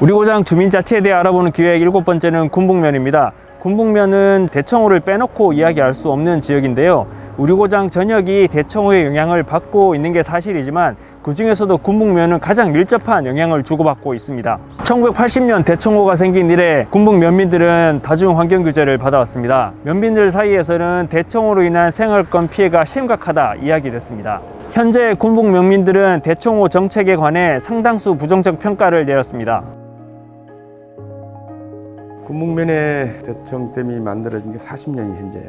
우리 고장 주민자치에 대해 알아보는 기획 7번째는 군북면입니다. 군북면은 대청호를 빼놓고 이야기할 수 없는 지역인데요. 우리 고장 전역이 대청호의 영향을 받고 있는 게 사실이지만 그 중에서도 군북면은 가장 밀접한 영향을 주고받고 있습니다. 1980년 대청호가 생긴 이래 군북 면민들은 다중환경규제를 받아왔습니다. 면민들 사이에서는 대청호로 인한 생활권 피해가 심각하다 이야기됐습니다. 현재 군북 면민들은 대청호 정책에 관해 상당수 부정적 평가를 내렸습니다. 군북면에 대청댐이 만들어진 게 40년이 현재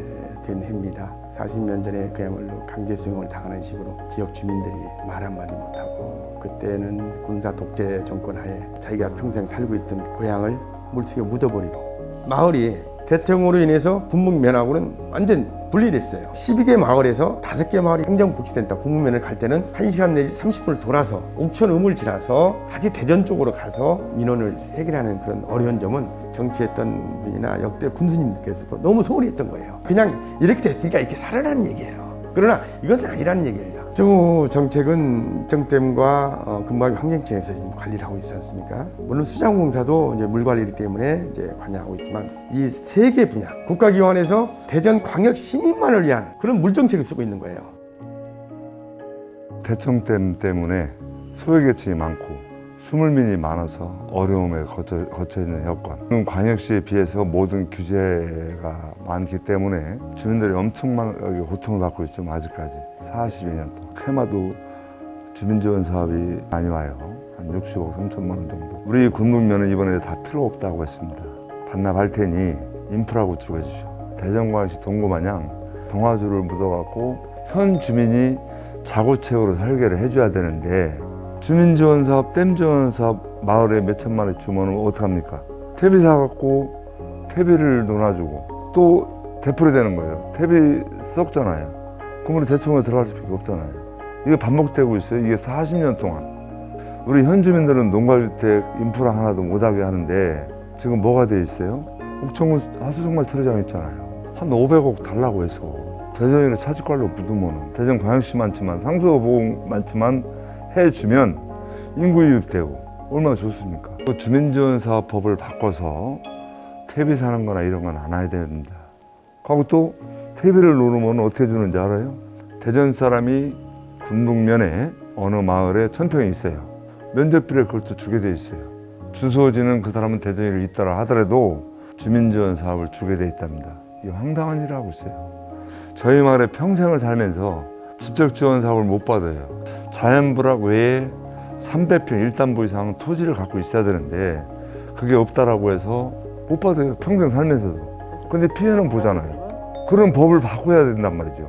된 해입니다. 40년 전에 그야말로 강제 수용을 당하는 식으로 지역 주민들이 말 한마디 못하고, 그때는 군사 독재 정권 하에 자기가 평생 살고 있던 고향을 물속에 묻어버리고, 마을이 대청호로 인해서 군북면하고는 완전 분리됐어요. 12개 마을에서 5개 마을이 행정복지센터 군북면을 갈 때는 1시간 내지 30분을 돌아서 옥천 음을 지나서 다시 대전 쪽으로 가서 민원을 해결하는 그런 어려운 점은 정치했던 분이나 역대 군수님들께서도 너무 소홀히 했던 거예요. 그냥 이렇게 됐으니까 이렇게 살아라는 얘기예요. 그러나 이건 아니라는 얘기입니다. 정호 정책은 정댐과 근방위 환경청에서 관리를 하고 있지 않습니까? 물론 수장공사도 이제 물 관리이기 때문에 이제 관여하고 있지만, 이 세 개 분야 국가기관에서 대전 광역 시민만을 위한 그런 물 정책을 쓰고 있는 거예요. 대청댐 때문에 소외계층이 많고 수물민이 많아서 어려움에 거쳐 있는 여건, 광역시에 비해서 모든 규제가 많기 때문에 주민들이 엄청나게 고통을 받고 있죠. 아직까지 42년 동안 해마도 주민지원 사업이 많이 와요. 한 60억 3천만 원 정도. 우리 군북면은 이번에 다 필요 없다고 했습니다. 반납할 테니 인프라 구축 해주시오. 대전광역시 동구마냥 동화주를 묻어갖고 현 주민이 자구책으로 설계를 해줘야 되는데, 주민지원사업, 댐지원사업 마을에 몇 천만 원 주면 어떡합니까? 퇴비 사갖고 퇴비를 논아주고 또 되풀이되는 거예요. 퇴비 썩잖아요. 그러면 대청호에 들어갈 수밖에 없잖아요. 이게 반복되고 있어요. 이게 40년 동안. 우리 현 주민들은 농가주택 인프라 하나도 못하게 하는데 지금 뭐가 돼 있어요? 옥천군 하수정말 처리장 있잖아요. 한 500억 달라고 해서 대전이나 차지관로 묻으면 대전 광역시 많지만 상수보공 많지만 해주면 인구 유입되고 얼마나 좋습니까? 또 주민지원사업법을 바꿔서 퇴비 사는 거나 이런 건 안 해야 됩니다. 하고 또 퇴비를 누르면 어떻게 주는지 알아요? 대전 사람이 군북면에 어느 마을에 1000평이 있어요. 면접비를 그것도 주게 돼 있어요. 주소지는 그 사람은 대전에 있다라 하더라도 주민지원 사업을 주게 돼 있답니다. 이게 황당한 일을 하고 있어요. 저희 마을에 평생을 살면서 직접지원 사업을 못 받아요. 자연불락 외에 300평 1단부 이상 토지를 갖고 있어야 되는데 그게 없다라고 해서 못 받아요. 평생 살면서도. 근데 피해는 보잖아요. 그런 법을 바꿔야 된단 말이죠.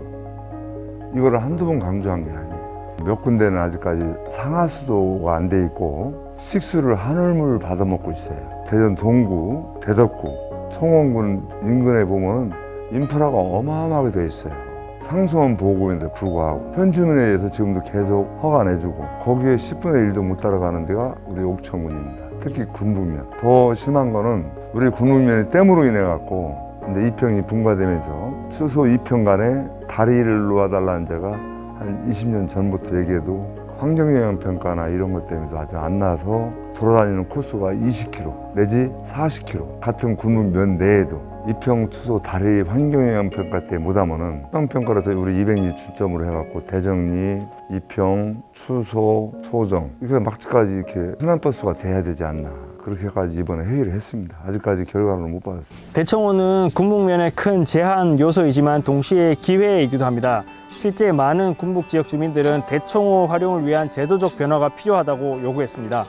이거를 한두 번 강조한 게 아니에요. 몇 군데는 아직까지 상하수도가 안 돼 있고 식수를 하늘물 받아먹고 있어요. 대전 동구, 대덕구, 청원군 인근에 보면 인프라가 어마어마하게 돼 있어요. 상수원 보호구인데 불구하고 현 주민에 대해서 지금도 계속 허가 내주고 거기에 10분의 1도 못 따라가는 데가 우리 옥천군입니다. 특히 군북면. 더 심한 거는 우리 군북면이 댐으로 인해 갖고 이제 이평이 분과되면서 수소 2평 간에 다리를 놓아달라는 제가 한 20년 전부터 얘기해도 환경영향평가나 이런 것 때문에 아직 안 나서 돌아다니는 코스가 20km 내지 40km. 같은 군북면 내에도 이평 수소 다리 환경영향평가 때 못하면은 수상평가로 우리 200리 출점으로 해갖고 대정리, 이평, 추소, 소정 이렇게 막지까지 이렇게 순환버스가 돼야 되지 않나. 그렇게까지 이번에 회의를 했습니다. 아직까지 결과를 못 받았습니다. 대청호는 군북면의 큰 제한 요소이지만 동시에 기회이기도 합니다. 실제 많은 군북 지역 주민들은 대청호 활용을 위한 제도적 변화가 필요하다고 요구했습니다.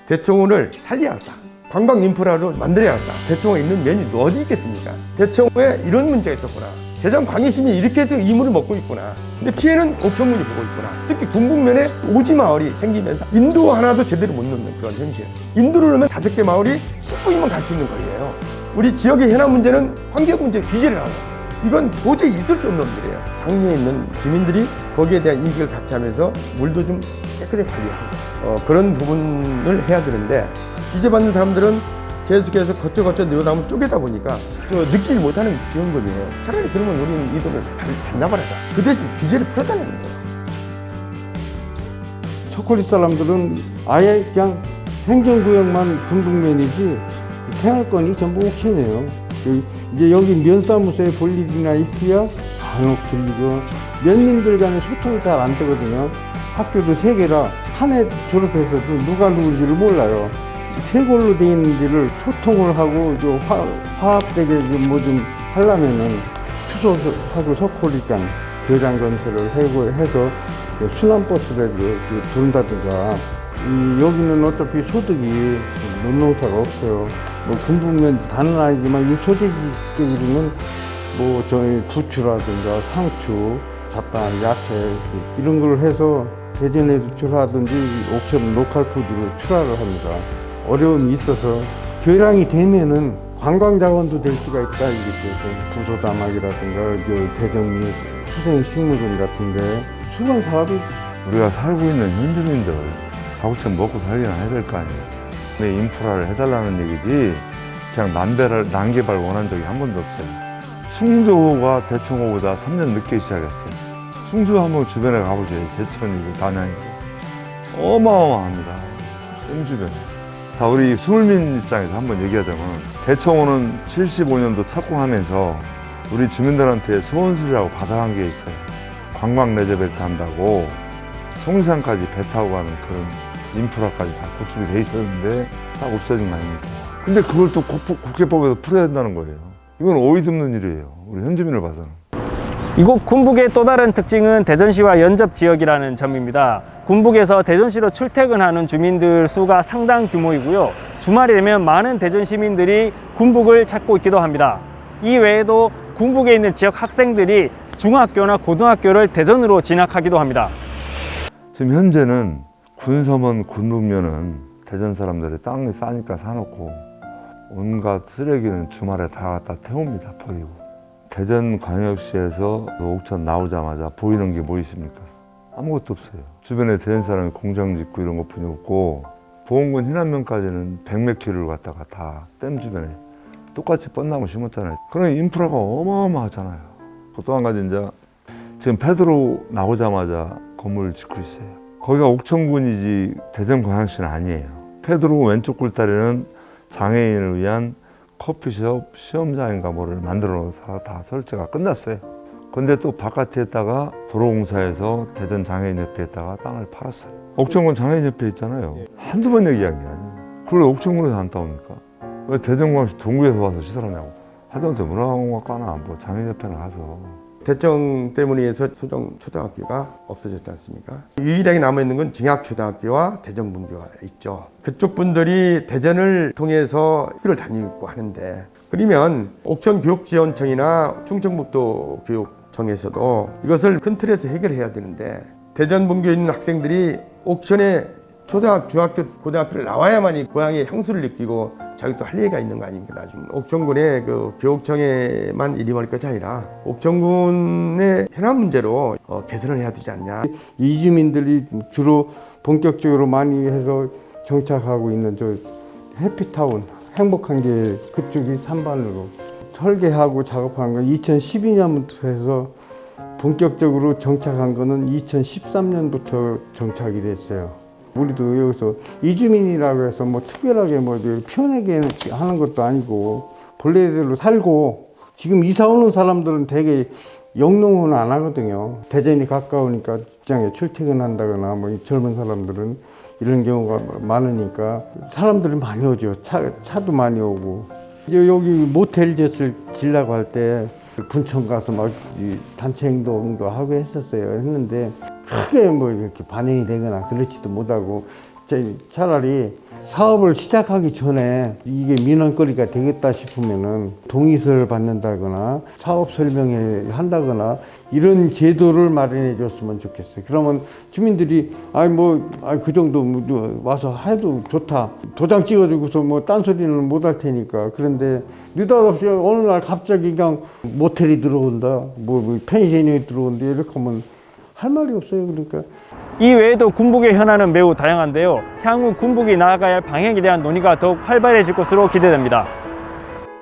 대청호를 살려야겠다. 관광 인프라로 만들어야겠다. 대청호에 있는 면이 어디 있겠습니까? 대청호에 이런 문제가 있었구나. 대전 광역시민이 이렇게 해서 이물을 먹고 있구나. 근데 피해는 옥천군이 보고 있구나. 특히 군북면에 오지 마을이 생기면서 인도 하나도 제대로 못 넣는 그런 현실. 인도를 넣으면 5개 마을이 10분이면 갈 수 있는 거리예요. 우리 지역의 현안 문제는 환경 문제 규제를 하고, 이건 도저히 있을 수 없는 일이에요. 장려에 있는 주민들이 거기에 대한 인식을 같이 하면서 물도 좀 깨끗하게 관리하고 그런 부분을 해야 되는데, 규제받는 사람들은 계속해서 거쳐 내려가면 쪼개다 보니까 느끼지 못하는 지원금이에요. 차라리 그러면 우리는 이 돈을 반납하라다. 그 대신 규제를 풀었다는 거예요. 초콜릿 사람들은 아예 그냥 행정구역만 군북면이지 생활권이 전부 옥천이에요. 이제 여기 면사무소에 볼 일이나 있어야 간혹 들리고 면민들 간에 소통이 잘 안 되거든요. 학교도 3개라 한 해 졸업해서도 누가 누군지를 몰라요. 세 골로 돼 있는지를 소통을 하고 화합되게 뭐 좀 하려면은 추석하고 석호니까 교장 건설을 해서 순환버스라도 돈다든가. 여기는 어차피 소득이 논농사가 없어요. 뭐 군북면 다는 아니지만 이 소득적으로는 뭐 저희 부추라든가 상추, 잡다한 야채 이런 걸 해서 대전에도 출하하든지 옥천 로컬푸드로 출하를 합니다. 어려움이 있어서 교량이 되면은 관광 자원도 될 수가 있다 이게 부소다막이라든가 대정리 수생식물원 같은데 수건 사업이 우리가 살고 있는 현지민들 자구처럼 먹고 살기나 해야 될 거 아니에요. 내 인프라를 해달라는 얘기지 그냥 난개발 원한 적이 한 번도 없어요. 충주호가 대청호보다 3년 늦게 시작했어요. 충주 한번 주변에 가보세요. 제천이고 단양이고 어마어마합니다. 댐 주변에. 다 우리 수물민 입장에서 한번 얘기하자면 대청호는 75년도 착공하면서 우리 주민들한테 소원수리하고 받아간 게 있어요. 관광 레저벨트 한다고 송산까지 배 타고 가는 그런 인프라까지 다 구축이 돼 있었는데 딱 없어진 거 아닙니까? 근데 그걸 또 국회법에서 풀어야 된다는 거예요. 이건 어이없는 일이에요. 우리 현지민을 봐서는. 이곳 군북의 또 다른 특징은 대전시와 연접 지역이라는 점입니다. 군북에서 대전시로 출퇴근하는 주민들 수가 상당 규모이고요. 주말이 되면 많은 대전 시민들이 군북을 찾고 있기도 합니다. 이 외에도 군북에 있는 지역 학생들이 중학교나 고등학교를 대전으로 진학하기도 합니다. 지금 현재는 군서면 군북면은 대전 사람들이 땅이 싸니까 사놓고 온갖 쓰레기는 주말에 다 갖다 태웁니다. 버리고. 대전광역시에서 옥천 나오자마자 보이는 게 뭐 있습니까? 아무것도 없어요. 주변에 대전 사람이 공장 짓고 이런 것뿐이 없고 보험군 희남면까지는 100몇 킬로를 갖다가 다 댐 주변에 똑같이 뻔나무 심었잖아요. 그런 인프라가 어마어마하잖아요. 또 한 가지 이제 지금 페드로 나오자마자 건물을 짓고 있어요. 거기가 옥천군이지 대전광역시는 아니에요. 페드로 왼쪽 굴다리는 장애인을 위한 커피숍 시험장인가 뭐를 만들어서 다 설치가 끝났어요. 근데 또 바깥에다가 도로공사에서 대전 장애인협회에다가 땅을 팔았어요. 옥천군 장애인협회 있잖아요. 한두 번 얘기한 게 아니에요. 그걸 옥천군에서 안 따옵니까? 왜 대전광역시 동구에서 와서 시설하냐고. 하다못해 문화공학과나 뭐 장애인협회나 가서. 대청 때문에 해서 소정 초등학교가 없어졌지 않습니까? 유일하게 남아있는 건 증약초등학교와 대전분교가 있죠. 그쪽 분들이 대전을 통해서 학교를 다니고 하는데 그러면 옥천교육지원청이나 충청북도 교육청에서도 이것을 큰 틀에서 해결해야 되는데 대전분교에 있는 학생들이 옥천에 초등학교, 중학교, 고등학교를 나와야만이 고향의 향수를 느끼고 자기 또 할 얘기가 있는 거 아닙니까? 나중에 옥천군의 그 교육청에만 일이 멀 것이 아니라 옥천군의 현안 문제로 개선을 해야 되지 않냐. 이주민들이 주로 본격적으로 많이 해서 정착하고 있는 저 해피타운 행복한 게 그쪽이 산반으로 설계하고 작업한 건 2012년부터 해서 본격적으로 정착한 거는 2013년부터 정착이 됐어요. 우리도 여기서 이주민이라고 해서 뭐 특별하게 뭐 편하게 하는 것도 아니고 본래대로 살고 지금 이사 오는 사람들은 되게 영농은 안 하거든요. 대전이 가까우니까 직장에 출퇴근한다거나 뭐 젊은 사람들은 이런 경우가 많으니까 사람들이 많이 오죠. 차도 많이 오고. 이제 여기 모텔 짓으려고 할 때 군청 가서 막 단체 행동도 하고 했는데 크게 뭐 이렇게 반영이 되거나 그렇지도 못하고 차라리 사업을 시작하기 전에 이게 민원거리가 되겠다 싶으면은 동의서를 받는다거나 사업 설명회 한다거나 이런 제도를 마련해 줬으면 좋겠어요. 그러면 주민들이 그 정도 와서 해도 좋다. 도장 찍어주고서 뭐 딴소리는 못 할 테니까. 그런데 느닷없이 어느 날 갑자기 그냥 모텔이 들어온다. 뭐 펜션이 들어온다. 이렇게 하면 할 말이 없어요. 그러니까. 이 외에도 군북의 현안은 매우 다양한데요. 향후 군북이 나아가야 할 방향에 대한 논의가 더욱 활발해질 것으로 기대됩니다.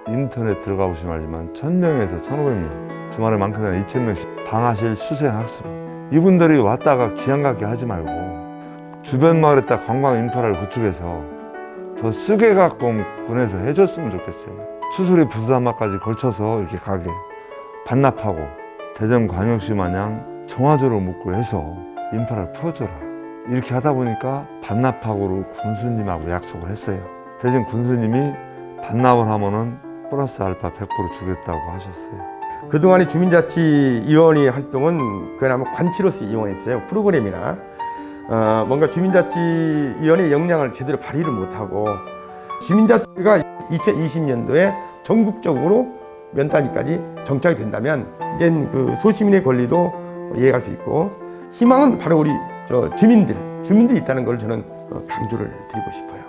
인터넷 들어가 보시면 알지만 1000명에서 1500명, 주말에 많게는 2000명씩 방화실 수생학습. 이분들이 왔다가 기왕 가게 하지 말고 주변 마을에다 관광 인프라를 구축해서 더 쓰게 가끔 보내서 해줬으면 좋겠어요. 추수리 부수한마까지 걸쳐서 이렇게 가게 반납하고 대전광역시 마냥 정화조를 묻고 해서 인프라를 풀어줘라. 이렇게 하다 보니까 반납하고로 군수님하고 약속을 했어요. 대전 군수님이 반납을 하면은 플러스 알파 100% 주겠다고 하셨어요. 그동안의 주민자치위원회 활동은 그나마 관치로서 이용했어요. 프로그램이나 뭔가 주민자치위원회 역량을 제대로 발휘를 못하고 주민자치가 2020년도에 전국적으로 면 단위까지 정착이 된다면 이제 그 소시민의 권리도 이해할 수 있고 희망은 바로 우리 주민들이 있다는 걸 저는 강조를 드리고 싶어요.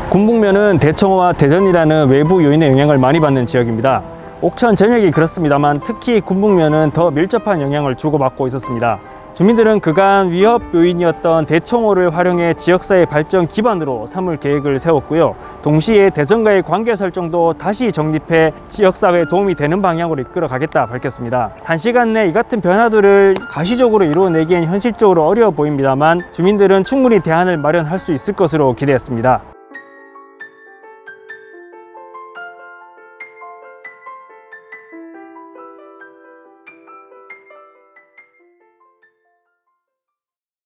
군북면은 대청호와 대전이라는 외부 요인의 영향을 많이 받는 지역입니다. 옥천 전역이 그렇습니다만 특히 군북면은 더 밀접한 영향을 주고받고 있었습니다. 주민들은 그간 위협 요인이었던 대청호를 활용해 지역사회 발전 기반으로 삼을 계획을 세웠고요. 동시에 대전과의 관계 설정도 다시 정립해 지역사회에 도움이 되는 방향으로 이끌어가겠다 밝혔습니다. 단시간 내 이 같은 변화들을 가시적으로 이루어내기엔 현실적으로 어려워 보입니다만 주민들은 충분히 대안을 마련할 수 있을 것으로 기대했습니다.